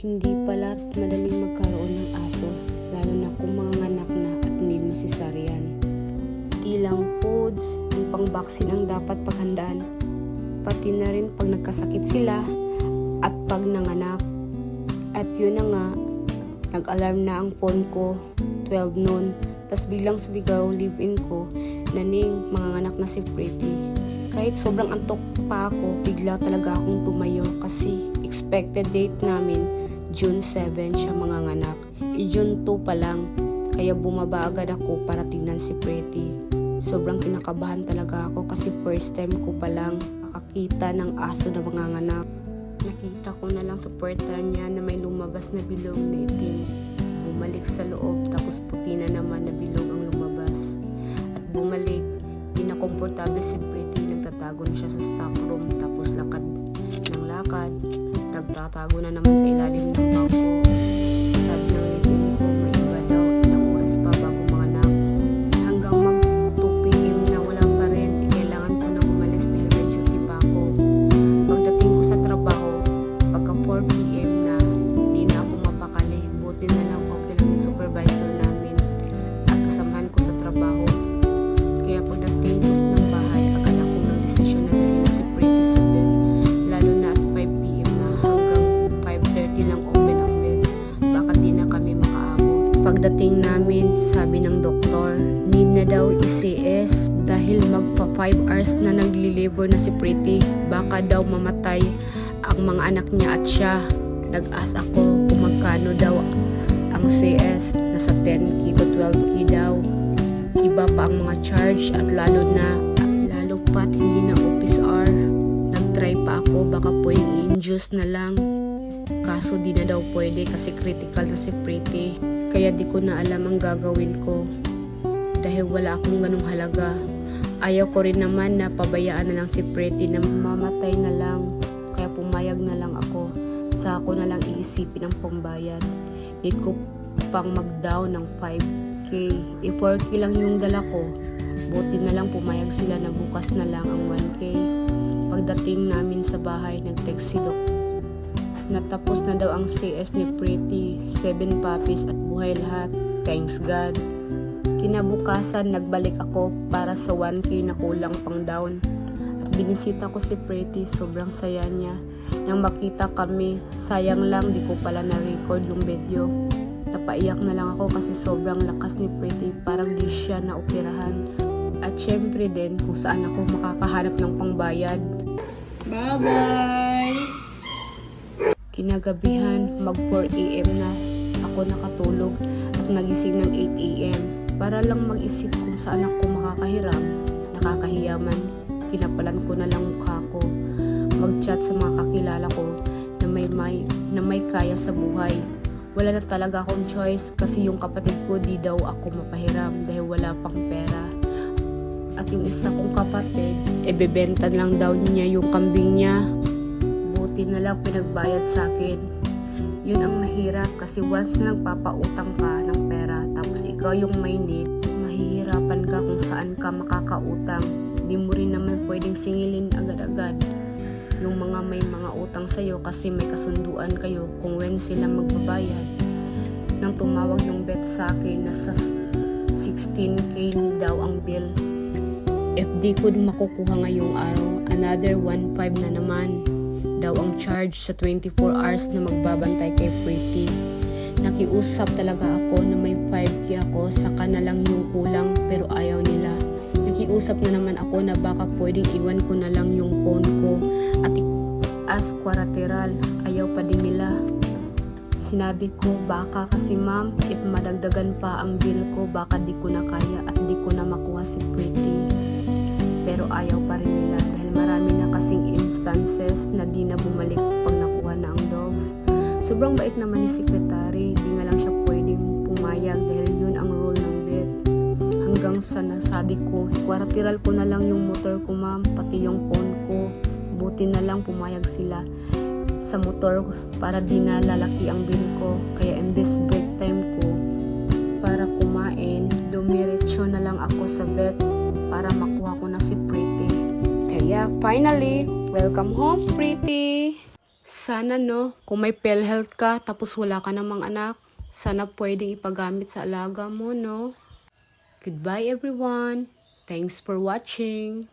Hindi pala madaling magkaroon ng aso, lalo na kung manganganak na at need masisaryan. Di lang foods at pang-vaccine ang dapat paghandaan, pati na rin pag nagkasakit sila at pag nanganak. At yun na nga, nag-alarm na ang phone ko, 12 noon, tas biglang sumigaw live-in ko, naning manganganak na si Pretty. Kahit sobrang antok pa ako, bigla talaga akong tumayo kasi expected date namin, June 7 siya manganganak. June 2 pa lang, kaya bumaba agad ako para tingnan si Pretty. Sobrang kinakabahan talaga ako kasi first time ko pa lang makakita ng aso na manganganak. Nakita ko na lang sa puwerta niya na may lumabas na bilog na itim. Bumalik sa loob tapos puti na naman na bilog ang lumabas. At bumalik, di na komportable si Pretty. Nagtatago na siya sa stock room tapos lakad ng lakad. Nagtatago na naman sa ilalim ng bangko. Sabi ng living ko, may iba daw, ilang oras pa bago manganak. Hanggang mag 2 p.m. na wala pa rin, kailangan ko na umalis dahil may duty pa ako. Pagdating ko sa trabaho, pagka 4 p.m. na, di na ako mapakali. Buti na lang okay lang yung supervisor namin at kasamahan ko sa trabaho. Kaya pagdating ko ng bahay, agad akong nagdesisyon na dali na si Pretty sa bed. Lalo na at 5 p.m. na hanggang 5:30 lang open ang bed. Baka di na kami makaabot. Pagdating namin, sabi ng doktor, need na daw i-CS dahil magpa 5 hours na nagli-labor na si Pretty. Baka daw mamatay ang mga anak niya at siya. Nag-ask ako kung magkano daw ang CS. Nasa 10k to 12k daw. Iba pa ang mga charge at lalo pat hindi na office hour. Nag-try pa ako baka pwedeng i-induce na lang. Kaso di na daw pwede kasi critical na si Pretty. Kaya di ko na alam ang gagawin ko. Dahil wala akong ganung halaga. Ayaw ko rin naman na pabayaan na lang si Pretty na mamatay na lang. Kaya pumayag na lang ako. Sa ako na lang iisipin ang pangbayad. Need ko pang mag-down ng 5k. 4k lang yung dala ko. Buti na lang pumayag sila na bukas na lang ang 1k. Pagdating namin sa bahay, nag-text si Doc. Natapos na daw ang CS ni Pretty. 7 puppies at buhay lahat. Thanks God. Kinabukasan, nagbalik ako para sa 1k na kulang pang down. At binisita ko si Pretty. Sobrang saya niya. Nang makita kami, sayang lang di ko pala na-record yung video. Napaiyak na lang ako kasi sobrang lakas ni Pretty. Parang di siya naoperahan. At syempre din kung saan ako makakahanap ng pangbayad. Bye-bye! Kinagabihan, mag 4 a.m. na ako nakatulog at nagising ng 8 a.m. para lang mag-isip kung saan ako makakahiram. Nakakahiyaman, kinapalan ko na lang mukha ko. Mag-chat sa mga kakilala ko na may kaya sa buhay. Wala na talaga akong choice kasi yung kapatid ko di daw ako mapahiram dahil wala pang pera. At yung isa kong kapatid, bebenta lang daw niya yung kambing niya. Buti na lang pinagbayad sa akin. Yun ang mahirap kasi once na nagpapautang ka ng pera tapos ikaw yung may need, mahihirapan ka kung saan ka makakautang. Di mo rin naman pwedeng singilin agad-agad yung mga may mga utang sa'yo kasi may kasunduan kayo kung when sila magbabayad. Nang tumawag yung vet sa akin, nasa 16k daw ang bill. If di ko makukuha ngayong araw, another 1.5 na naman daw ang charge sa 24 hours na magbabantay kay Pretty. Nakiusap talaga ako na may 5k ako, saka na lang yung kulang pero ayaw nila. Nakiusap na naman ako na baka pwedeng iwan ko na lang yung phone ko at as collateral. Ayaw pa din nila. Sinabi ko baka kasi ma'am, if madagdagan pa ang bill ko baka di ko na kaya at di ko na makuha si Pretty. Pero ayaw pa rin nila dahil marami na kasing instances na di na bumalik pag nakuha na ang dogs. Sobrang bait naman ni secretary, di nga lang siya pwedeng pumayag dahil yun ang rule ng vet. Hanggang sa nasabi ko, collateral ko na lang yung motor ko ma'am, pati yung phone ko. Buti na lang pumayag sila sa motor para di na lalaki ang bill ko. Kaya imbes break time ko para kumain, dumiretso na lang ako sa vet para makuha ko na si Pretty. Kaya finally, welcome home Pretty! Sana no, kung may PhilHealth ka tapos wala ka namang anak, sana pwedeng ipagamit sa alaga mo, no? Goodbye everyone. Thanks for watching.